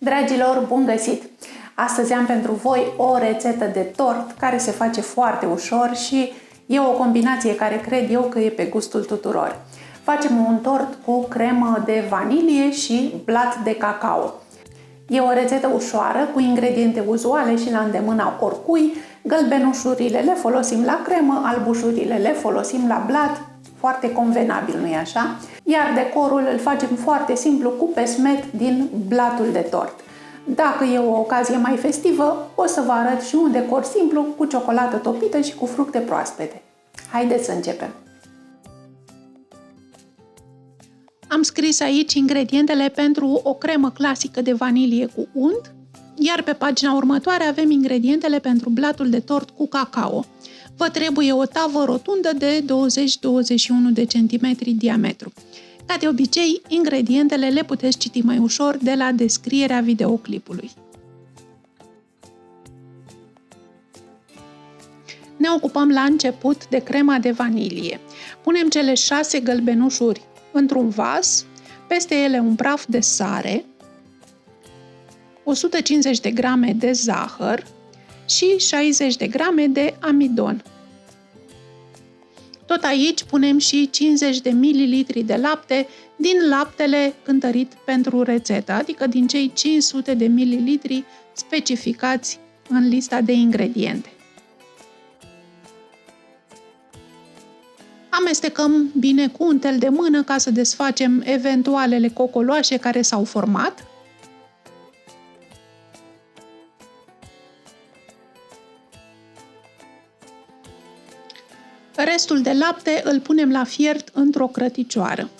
Dragilor, bun găsit! Astăzi am pentru voi o rețetă de tort care se face foarte ușor și e o combinație care cred eu că e pe gustul tuturor. Facem un tort cu cremă de vanilie și blat de cacao. E o rețetă ușoară, cu ingrediente uzuale și la îndemâna oricui. Gălbenușurile le folosim la cremă, albușurile le folosim la blat, foarte convenabil, nu-i așa? Iar decorul îl facem foarte simplu cu pesmet din blatul de tort. Dacă e o ocazie mai festivă, o să vă arăt și un decor simplu cu ciocolată topită și cu fructe proaspete. Haideți să începem! Am scris aici ingredientele pentru o cremă clasică de vanilie cu unt, iar pe pagina următoare avem ingredientele pentru blatul de tort cu cacao. Vă trebuie o tavă rotundă de 20-21 de centimetri diametru. Ca de obicei, ingredientele le puteți citi mai ușor de la descrierea videoclipului. Ne ocupăm la început de crema de vanilie. Punem cele 6 gălbenușuri într-un vas, peste ele un praf de sare, 150 de grame de zahăr și 60 de grame de amidon. Tot aici punem și 50 de mililitri de lapte din laptele cântărit pentru rețetă, adică din cei 500 de mililitri specificați în lista de ingrediente. Amestecăm bine cu un tel de mână ca să desfacem eventualele cocoloașe care s-au format. Restul de lapte îl punem la fiert într-o crăticioară.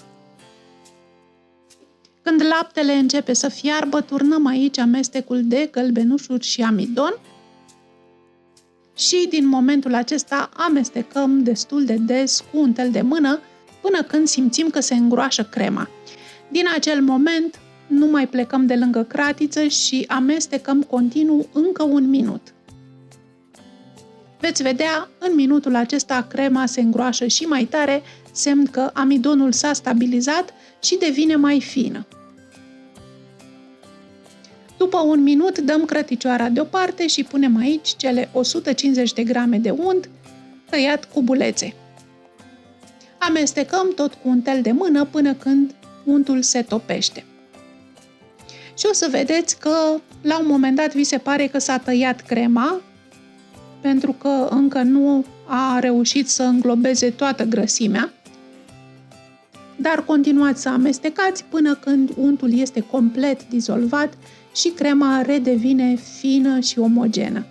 Când laptele începe să fiarbă, turnăm aici amestecul de gălbenușuri și amidon și din momentul acesta amestecăm destul de des cu un tel de mână până când simțim că se îngroașă crema. Din acel moment nu mai plecăm de lângă cratiță și amestecăm continuu încă un minut. Veți vedea, în minutul acesta crema se îngroașă și mai tare, semn că amidonul s-a stabilizat și devine mai fină. După un minut dăm crăticioara deoparte și punem aici cele 150 de grame de unt tăiat cu bulețe. Amestecăm tot cu un tel de mână până când untul se topește. Și o să vedeți că la un moment dat vi se pare că s-a tăiat crema, pentru că încă nu a reușit să înglobeze toată grăsimea, dar continuați să amestecați până când untul este complet dizolvat și crema redevine fină și omogenă.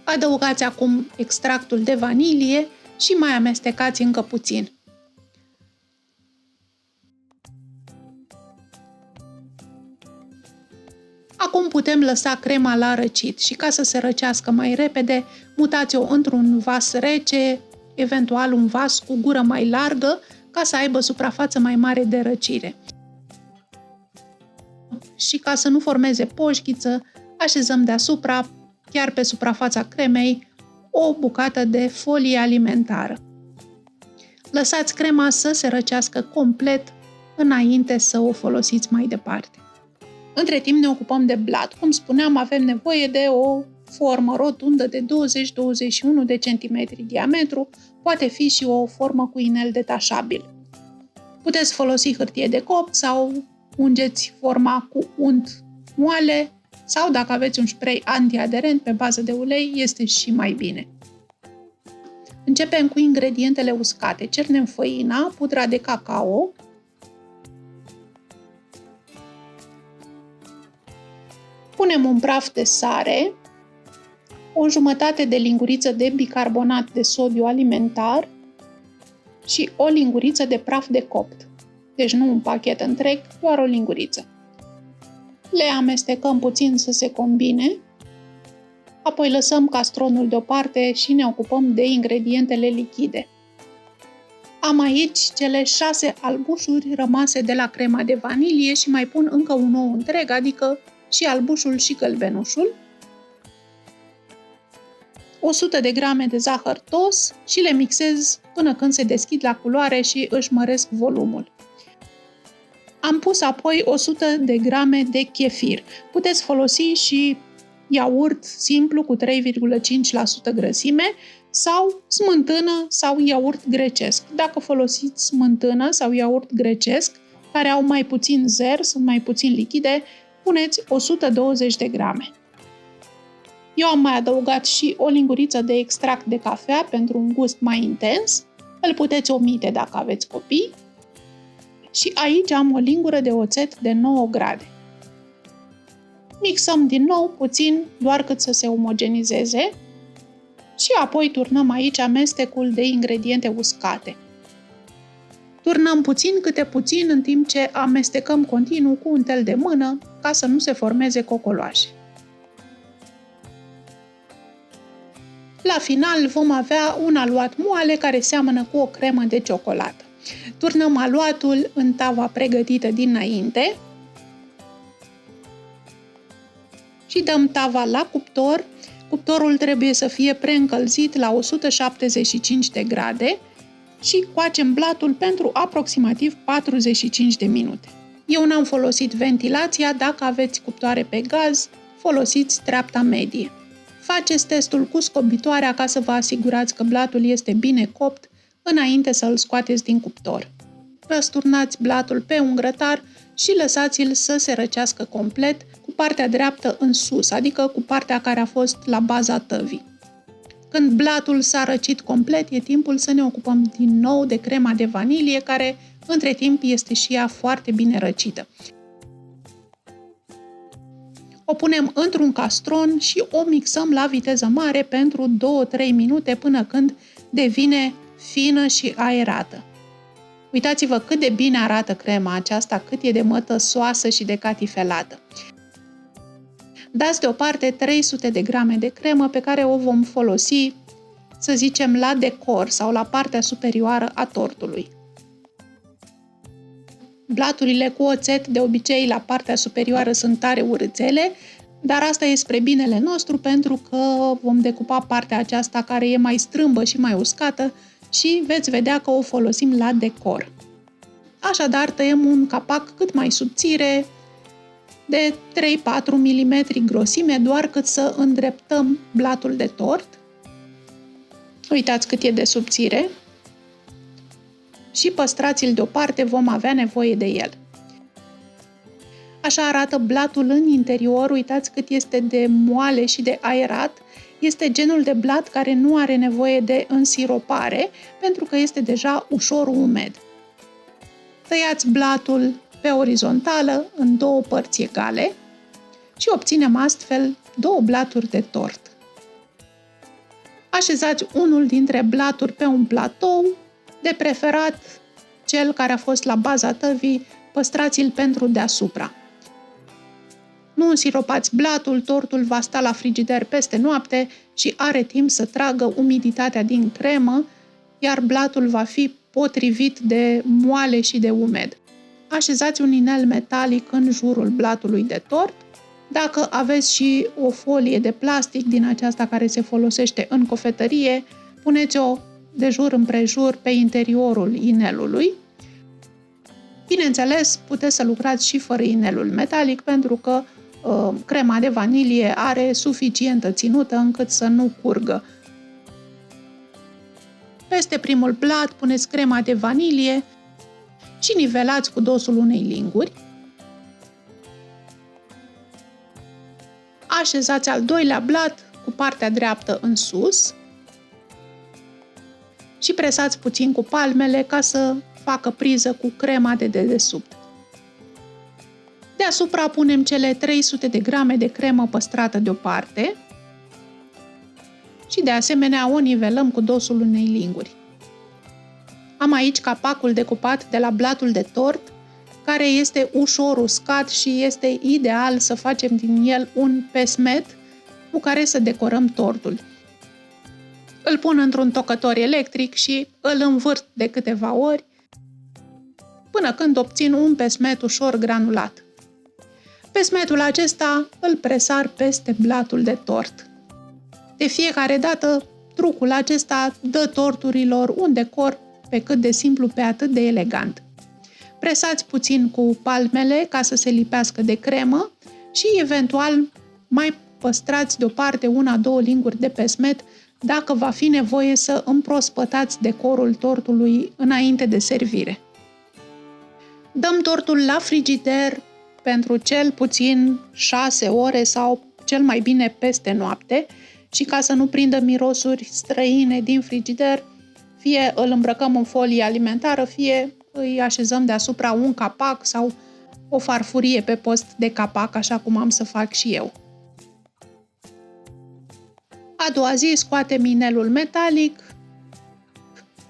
Adăugați acum extractul de vanilie și mai amestecați încă puțin. Acum putem lăsa crema la răcit și ca să se răcească mai repede, mutați-o într-un vas rece, eventual un vas cu gură mai largă, ca să aibă suprafață mai mare de răcire. Și ca să nu formeze poșghiță, așezăm deasupra, chiar pe suprafața cremei, o bucată de folie alimentară. Lăsați crema să se răcească complet înainte să o folosiți mai departe. Între timp ne ocupăm de blat. Cum spuneam, avem nevoie de o formă rotundă de 20-21 de centimetri diametru, poate fi și o formă cu inel detașabil. Puteți folosi hârtie de copt sau ungeți forma cu unt moale sau dacă aveți un spray antiaderent pe bază de ulei, este și mai bine. Începem cu ingredientele uscate. Cernem făina, pudra de cacao, punem un praf de sare, o jumătate de linguriță de bicarbonat de sodiu alimentar și o linguriță de praf de copt. Deci nu un pachet întreg, doar o linguriță. Le amestecăm puțin să se combine, apoi lăsăm castronul deoparte și ne ocupăm de ingredientele lichide. Am aici cele 6 albușuri rămase de la crema de vanilie și mai pun încă un ou întreg, adică și albușul și gălbenușul, 100 de grame de zahăr tos și le mixez până când se deschid la culoare și își măresc volumul. Am pus apoi 100 de grame de chefir. Puteți folosi și iaurt simplu cu 3,5% grăsime sau smântână sau iaurt grecesc. Dacă folosiți smântână sau iaurt grecesc, care au mai puțin zer, sunt mai puțin lichide, puneți 120 de grame. Eu am mai adăugat și o linguriță de extract de cafea pentru un gust mai intens. Îl puteți omite dacă aveți copii. Și aici am o lingură de oțet de 9 grade. Mixăm din nou puțin, doar cât să se omogenizeze și apoi turnăm aici amestecul de ingrediente uscate. Turnăm puțin câte puțin în timp ce amestecăm continuu cu un tel de mână ca să nu se formeze cocoloașe. La final vom avea un aluat moale care seamănă cu o cremă de ciocolată. Turnăm aluatul în tava pregătită dinainte și dăm tava la cuptor. Cuptorul trebuie să fie preîncălzit la 175 de grade și coacem blatul pentru aproximativ 45 de minute. Eu n-am folosit ventilația, dacă aveți cuptoare pe gaz, folosiți treapta medie. Faceți testul cu scobitoarea ca să vă asigurați că blatul este bine copt înainte să îl scoateți din cuptor. Răsturnați blatul pe un grătar și lăsați-l să se răcească complet cu partea dreaptă în sus, adică cu partea care a fost la baza tăvii. Când blatul s-a răcit complet, e timpul să ne ocupăm din nou de crema de vanilie, care între timp este și ea foarte bine răcită. O punem într-un castron și o mixăm la viteză mare pentru 2-3 minute până când devine fină și aerată. Uitați-vă cât de bine arată crema aceasta, cât e de mătăsoasă și de catifelată. Dați deoparte 300 de grame de cremă pe care o vom folosi, să zicem, la decor sau la partea superioară a tortului. Blaturile cu oțet, de obicei, la partea superioară sunt tare urâțele, dar asta e spre binele nostru pentru că vom decupa partea aceasta care e mai strâmbă și mai uscată și veți vedea că o folosim la decor. Așadar, tăiem un capac cât mai subțire, de 3-4 mm grosime, doar cât să îndreptăm blatul de tort. Uitați cât e de subțire. Și păstrați-l deoparte, vom avea nevoie de el. Așa arată blatul în interior, uitați cât este de moale și de aerat. Este genul de blat care nu are nevoie de însiropare, pentru că este deja ușor umed. Tăiați blatul pe orizontală în două părți egale și obținem astfel două blaturi de tort. Așezați unul dintre blaturi pe un platou, de preferat cel care a fost la baza tăvii, păstrați-l pentru deasupra. Nu însiropați blatul, tortul va sta la frigider peste noapte și are timp să tragă umiditatea din cremă, iar blatul va fi potrivit de moale și de umed. Așezați un inel metalic în jurul blatului de tort. Dacă aveți și o folie de plastic din aceasta care se folosește în cofetărie, puneți-o de jur împrejur pe interiorul inelului. Bineînțeles, puteți să lucrați și fără inelul metalic pentru că crema de vanilie are suficientă ținută încât să nu curgă. Peste primul blat puneți crema de vanilie și nivelați cu dosul unei linguri. Așezați al doilea blat cu partea dreaptă în sus și presați puțin cu palmele ca să facă priză cu crema de dedesubt. Deasupra punem cele 300 de grame de cremă păstrată deoparte și de asemenea o nivelăm cu dosul unei linguri. Am aici capacul decupat de la blatul de tort, care este ușor uscat și este ideal să facem din el un pesmet cu care să decorăm tortul. Îl pun într-un tocător electric și îl învârt de câteva ori până când obțin un pesmet ușor granulat. Pesmetul acesta îl presar peste blatul de tort. De fiecare dată, trucul acesta dă torturilor un decor pe cât de simplu, pe atât de elegant. Presați puțin cu palmele ca să se lipească de cremă și eventual mai păstrați deoparte 1-2 linguri de pesmet dacă va fi nevoie să împrospătați decorul tortului înainte de servire. Dăm tortul la frigider pentru cel puțin 6 ore sau cel mai bine peste noapte și ca să nu prindă mirosuri străine din frigider, fie îl îmbrăcăm în folie alimentară, fie îi așezăm deasupra un capac sau o farfurie pe post de capac, așa cum am să fac și eu. A doua zi scoatem inelul metalic,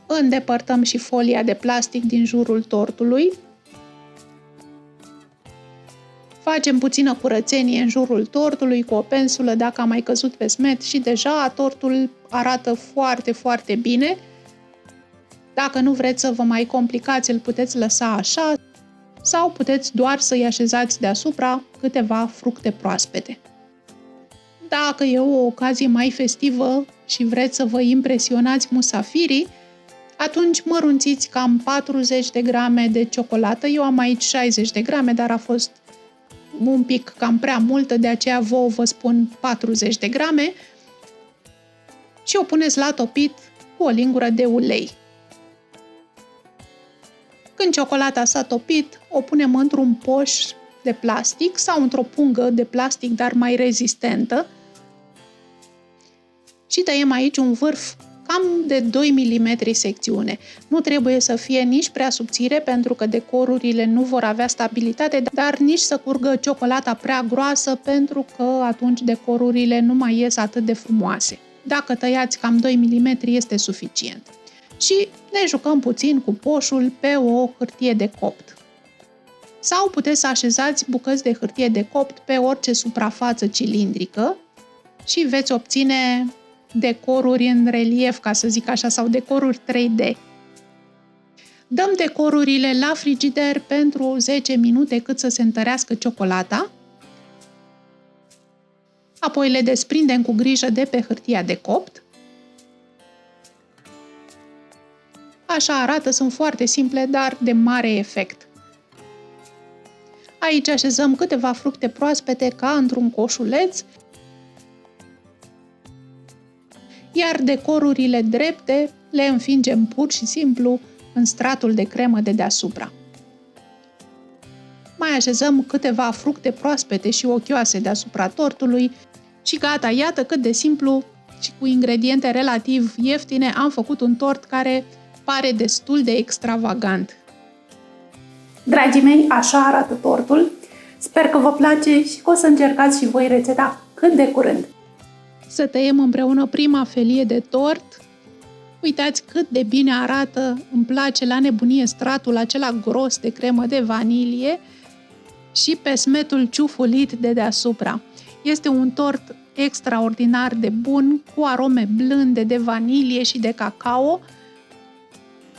îndepărtăm și folia de plastic din jurul tortului, facem puțină curățenie în jurul tortului cu o pensulă dacă a mai căzut pesmet și deja tortul arată foarte, foarte bine. Dacă nu vreți să vă mai complicați, îl puteți lăsa așa sau puteți doar să-i așezați deasupra câteva fructe proaspete. Dacă e o ocazie mai festivă și vreți să vă impresionați musafirii, atunci mărunțiți cam 40 de grame de ciocolată. Eu am aici 60 de grame, dar a fost un pic cam prea multă, de aceea vă spun 40 de grame și o puneți la topit cu o lingură de ulei. Când ciocolata s-a topit, o punem într-un poș de plastic sau într-o pungă de plastic, dar mai rezistentă și tăiem aici un vârf cam de 2 mm secțiune. Nu trebuie să fie nici prea subțire pentru că decorurile nu vor avea stabilitate, dar nici să curgă ciocolata prea groasă pentru că atunci decorurile nu mai ies atât de frumoase. Dacă tăiați cam 2 mm este suficient. Și ne jucăm puțin cu poșul pe o hârtie de copt. Sau puteți să așezați bucăți de hârtie de copt pe orice suprafață cilindrică și veți obține decoruri în relief, ca să zic așa, sau decoruri 3D. Dăm decorurile la frigider pentru 10 minute cât să se întărească ciocolata. Apoi le desprindem cu grijă de pe hârtia de copt. Așa arată, sunt foarte simple, dar de mare efect. Aici așezăm câteva fructe proaspete ca într-un coșuleț, iar decorurile drepte le înfingem pur și simplu în stratul de cremă de deasupra. Mai așezăm câteva fructe proaspete și ochioase deasupra tortului și gata, iată cât de simplu și cu ingrediente relativ ieftine am făcut un tort care pare destul de extravagant. Dragii mei, așa arată tortul. Sper că vă place și că o să încercați și voi rețeta cât de curând. Să tăiem împreună prima felie de tort. Uitați cât de bine arată, îmi place la nebunie stratul acela gros de cremă de vanilie și pesmetul ciufulit de deasupra. Este un tort extraordinar de bun, cu arome blânde de vanilie și de cacao.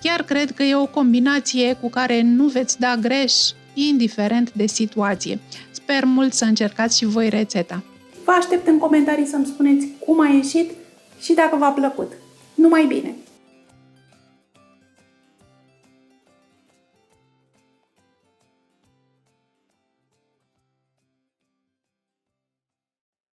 Chiar cred că e o combinație cu care nu veți da greș, indiferent de situație. Sper mult să încercați și voi rețeta. Vă aștept în comentarii să-mi spuneți cum a ieșit și dacă v-a plăcut. Numai bine!